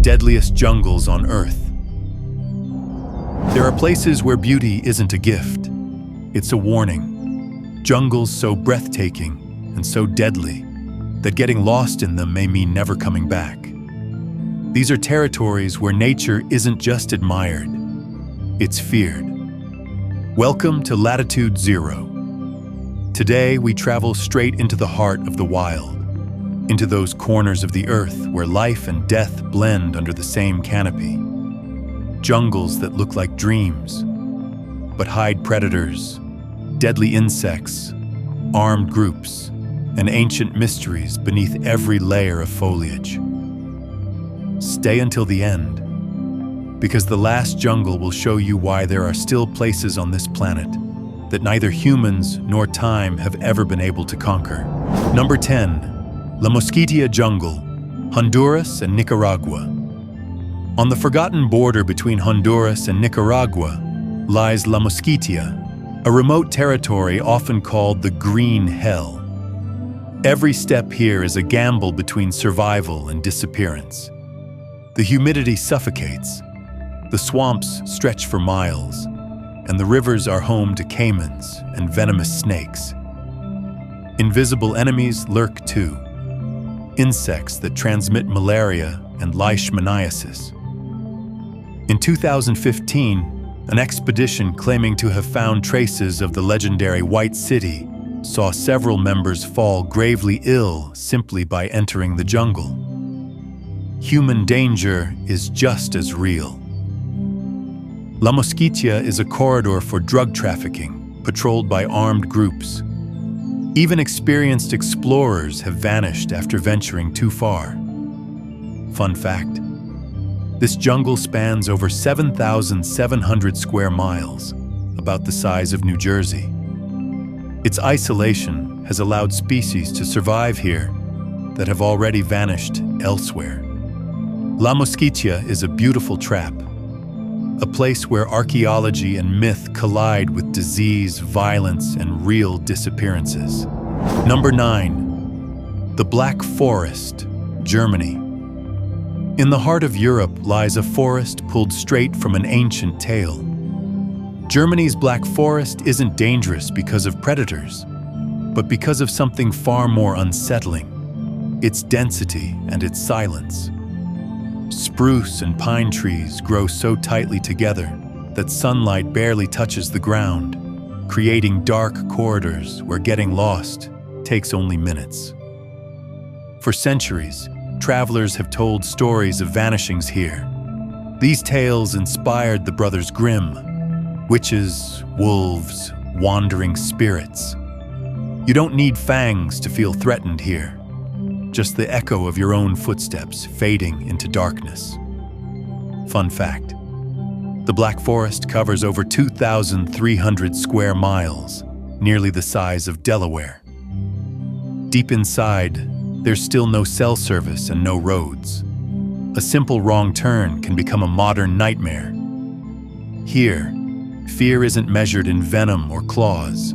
deadliest jungles on Earth. There are places where beauty isn't a gift, it's a warning. Jungles so breathtaking and so deadly that getting lost in them may mean never coming back. These are territories where nature isn't just admired, it's feared. Welcome to Latitude 0. Today we travel straight into the heart of the wild, into those corners of the earth where life and death blend under the same canopy. Jungles that look like dreams, but hide predators, deadly insects, armed groups, and ancient mysteries beneath every layer of foliage. Stay until the end, because the last jungle will show you why there are still places on this planet that neither humans nor time have ever been able to conquer. Number 10. La Mosquitia Jungle, Honduras and Nicaragua. On the forgotten border between Honduras and Nicaragua lies La Mosquitia, a remote territory often called the Green Hell. Every step here is a gamble between survival and disappearance. The humidity suffocates, the swamps stretch for miles, and the rivers are home to caimans and venomous snakes. Invisible enemies lurk too, insects that transmit malaria and leishmaniasis. In 2015, an expedition claiming to have found traces of the legendary White City saw several members fall gravely ill simply by entering the jungle. Human danger is just as real. La Mosquitia is a corridor for drug trafficking, patrolled by armed groups. Even experienced explorers have vanished after venturing too far. Fun fact: this jungle spans over 7,700 square miles, about the size of New Jersey. Its isolation has allowed species to survive here that have already vanished elsewhere. La Mosquitia is a beautiful trap, a place where archaeology and myth collide with disease, violence, and real disappearances. Number 9. The Black Forest, Germany. In the heart of Europe lies a forest pulled straight from an ancient tale. Germany's Black Forest isn't dangerous because of predators, but because of something far more unsettling: its density and its silence. Spruce and pine trees grow so tightly together that sunlight barely touches the ground, creating dark corridors where getting lost takes only minutes. For centuries, travelers have told stories of vanishings here. These tales inspired the Brothers Grimm: witches, wolves, wandering spirits. You don't need fangs to feel threatened here, just the echo of your own footsteps fading into darkness. Fun fact: the Black Forest covers over 2,300 square miles, nearly the size of Delaware. Deep inside, there's still no cell service and no roads. A simple wrong turn can become a modern nightmare. Here, fear isn't measured in venom or claws,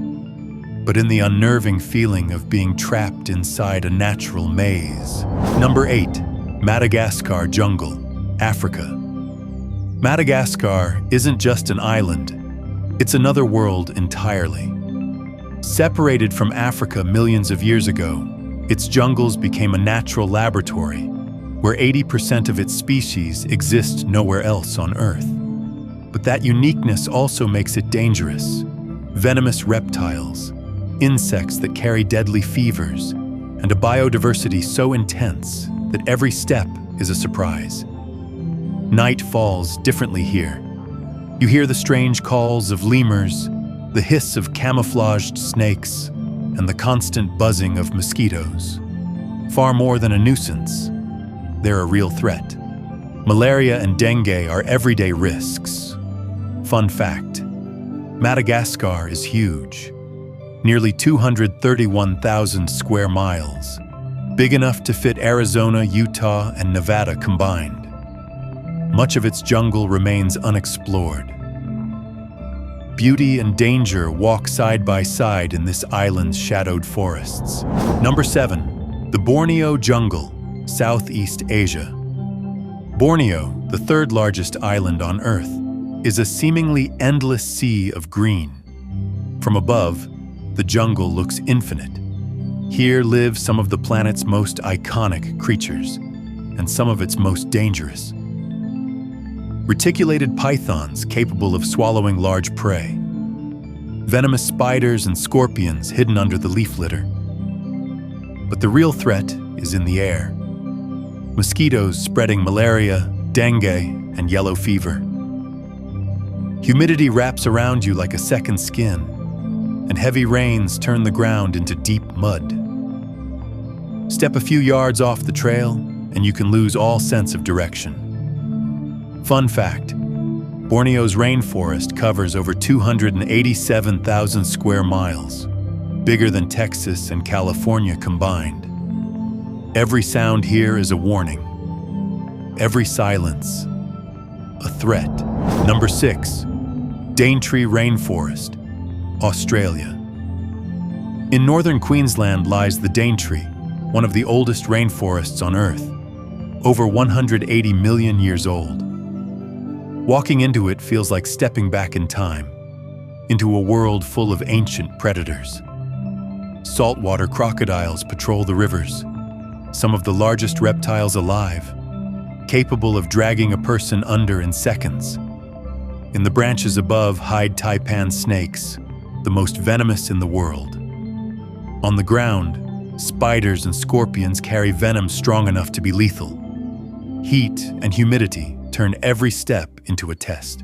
but in the unnerving feeling of being trapped inside a natural maze. Number 8. Madagascar Jungle, Africa. Madagascar isn't just an island, it's another world entirely. Separated from Africa millions of years ago, its jungles became a natural laboratory where 80% of its species exist nowhere else on Earth. But that uniqueness also makes it dangerous. Venomous reptiles, insects that carry deadly fevers, and a biodiversity so intense that every step is a surprise. Night falls differently here. You hear the strange calls of lemurs, the hiss of camouflaged snakes, and the constant buzzing of mosquitoes. Far more than a nuisance, they're a real threat. Malaria and dengue are everyday risks. Fun fact: Madagascar is huge, nearly 231,000 square miles, big enough to fit Arizona, Utah, and Nevada combined. Much of its jungle remains unexplored. Beauty and danger walk side by side in this island's shadowed forests. Number 7. The Borneo Jungle, Southeast Asia. Borneo, the third largest island on Earth, is a seemingly endless sea of green. From above, the jungle looks infinite. Here live some of the planet's most iconic creatures, and some of its most dangerous. Reticulated pythons capable of swallowing large prey. Venomous spiders and scorpions hidden under the leaf litter. But the real threat is in the air. Mosquitoes spreading malaria, dengue, and yellow fever. Humidity wraps around you like a second skin, and heavy rains turn the ground into deep mud. Step a few yards off the trail, and you can lose all sense of direction. Fun fact: Borneo's rainforest covers over 287,000 square miles, bigger than Texas and California combined. Every sound here is a warning. Every silence, a threat. Number 6. Daintree Rainforest, Australia. In northern Queensland lies the Daintree, one of the oldest rainforests on Earth, over 180 million years old. Walking into it feels like stepping back in time, into a world full of ancient predators. Saltwater crocodiles patrol the rivers, some of the largest reptiles alive, capable of dragging a person under in seconds. In the branches above hide taipan snakes, the most venomous in the world. On the ground, spiders and scorpions carry venom strong enough to be lethal. Heat and humidity turn every step into a test.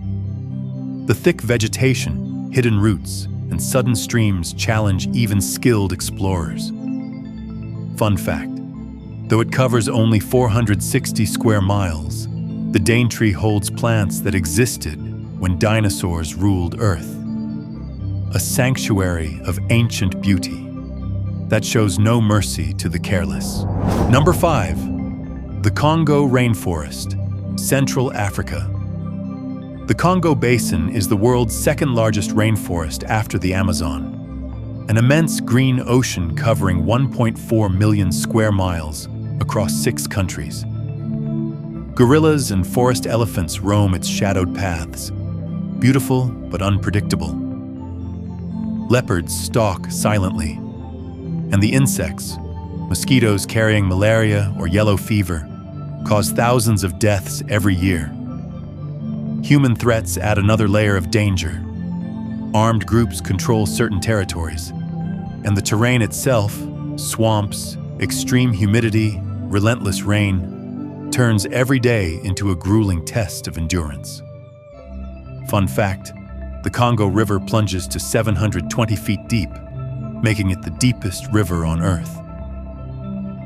The thick vegetation, hidden roots, and sudden streams challenge even skilled explorers. Fun fact: though it covers only 460 square miles, the Daintree holds plants that existed when dinosaurs ruled Earth. A sanctuary of ancient beauty that shows no mercy to the careless. Number 5. The Congo Rainforest, Central Africa. The Congo Basin is the world's second largest rainforest after the Amazon, an immense green ocean covering 1.4 million square miles across 6 countries. Gorillas and forest elephants roam its shadowed paths, beautiful but unpredictable. Leopards stalk silently, and the insects, mosquitoes carrying malaria or yellow fever, cause thousands of deaths every year. Human threats add another layer of danger. Armed groups control certain territories, and the terrain itself, swamps, extreme humidity, relentless rain, turns every day into a grueling test of endurance. Fun fact: the Congo River plunges to 720 feet deep, making it the deepest river on Earth.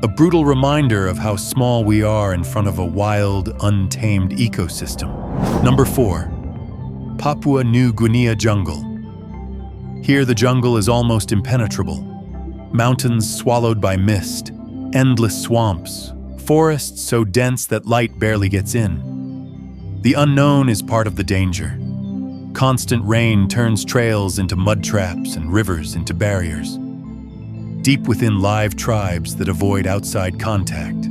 A brutal reminder of how small we are in front of a wild, untamed ecosystem. Number 4. Papua New Guinea jungle. Here the jungle is almost impenetrable. Mountains swallowed by mist, endless swamps, forests so dense that light barely gets in. The unknown is part of the danger. Constant rain turns trails into mud traps and rivers into barriers. Deep within live tribes that avoid outside contact.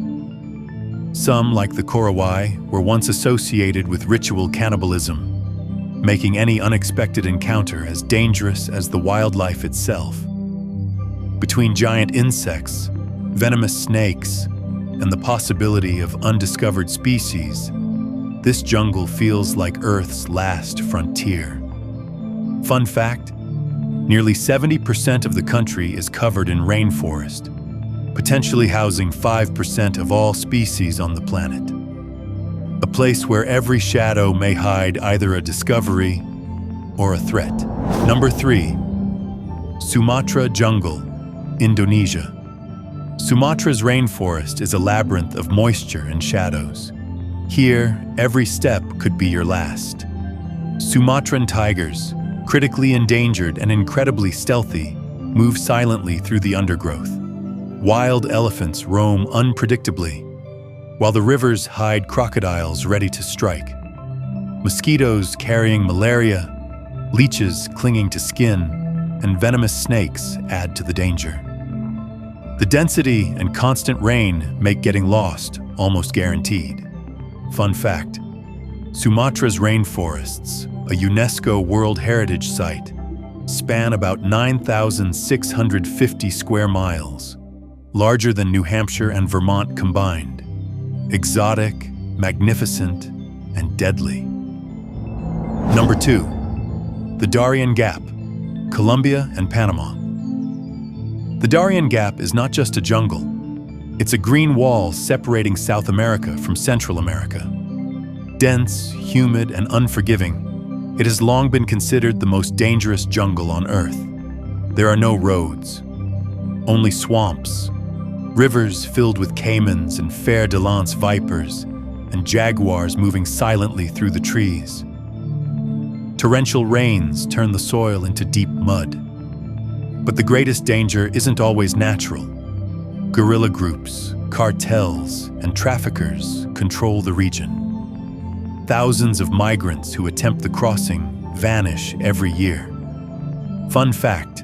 Some, like the Korowai, were once associated with ritual cannibalism, making any unexpected encounter as dangerous as the wildlife itself. Between giant insects, venomous snakes, and the possibility of undiscovered species, this jungle feels like Earth's last frontier. Fun fact: nearly 70% of the country is covered in rainforest, potentially housing 5% of all species on the planet. A place where every shadow may hide either a discovery or a threat. Number 3. Sumatra Jungle, Indonesia. Sumatra's rainforest is a labyrinth of moisture and shadows. Here, every step could be your last. Sumatran tigers, critically endangered and incredibly stealthy, move silently through the undergrowth. Wild elephants roam unpredictably, while the rivers hide crocodiles ready to strike. Mosquitoes carrying malaria, leeches clinging to skin, and venomous snakes add to the danger. The density and constant rain make getting lost almost guaranteed. Fun fact: Sumatra's rainforests, a UNESCO World Heritage Site, span about 9,650 square miles, larger than New Hampshire and Vermont combined. Exotic, magnificent, and deadly. Number 2. The Darien Gap, Colombia and Panama. The Darien Gap is not just a jungle. It's a green wall separating South America from Central America. Dense, humid, and unforgiving, it has long been considered the most dangerous jungle on Earth. There are no roads, only swamps, rivers filled with caimans and fer-de-lance vipers, and jaguars moving silently through the trees. Torrential rains turn the soil into deep mud. But the greatest danger isn't always natural. Guerrilla groups, cartels, and traffickers control the region. Thousands of migrants who attempt the crossing vanish every year. Fun fact: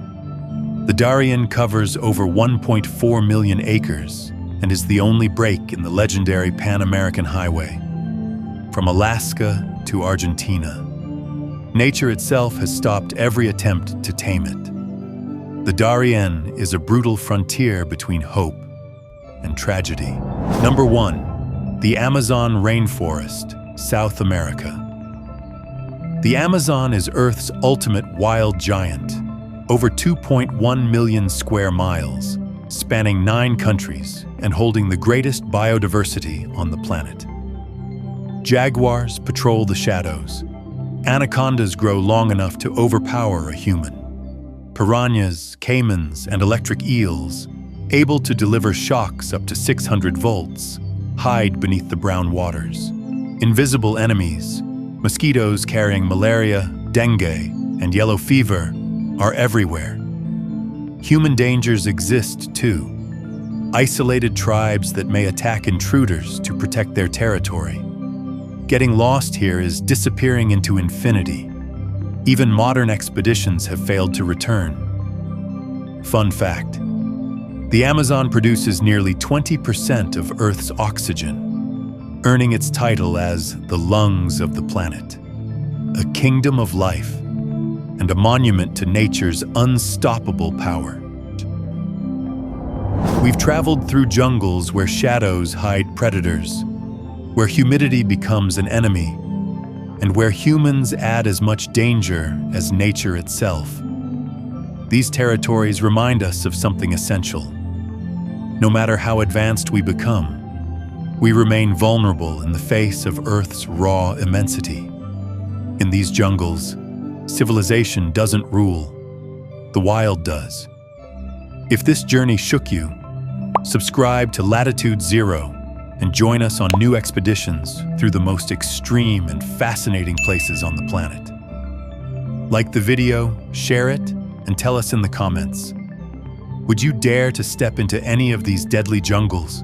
the Darien covers over 1.4 million acres and is the only break in the legendary Pan-American Highway. From Alaska to Argentina, nature itself has stopped every attempt to tame it. The Darien is a brutal frontier between hope and tragedy. Number 1. The Amazon Rainforest, South America. The Amazon is Earth's ultimate wild giant, over 2.1 million square miles, spanning 9 countries and holding the greatest biodiversity on the planet. Jaguars patrol the shadows. Anacondas grow long enough to overpower a human. Piranhas, caimans, and electric eels, able to deliver shocks up to 600 volts, hide beneath the brown waters. Invisible enemies, mosquitoes carrying malaria, dengue, and yellow fever, are everywhere. Human dangers exist too. Isolated tribes that may attack intruders to protect their territory. Getting lost here is disappearing into infinity. Even modern expeditions have failed to return. Fun fact: the Amazon produces nearly 20% of Earth's oxygen, earning its title as the lungs of the planet. A kingdom of life, and a monument to nature's unstoppable power. We've traveled through jungles where shadows hide predators, where humidity becomes an enemy, and where humans add as much danger as nature itself. These territories remind us of something essential. No matter how advanced we become, we remain vulnerable in the face of Earth's raw immensity. In these jungles, civilization doesn't rule, the wild does. If this journey shook you, subscribe to Latitude 0 and join us on new expeditions through the most extreme and fascinating places on the planet. Like the video, share it, and tell us in the comments. Would you dare to step into any of these deadly jungles?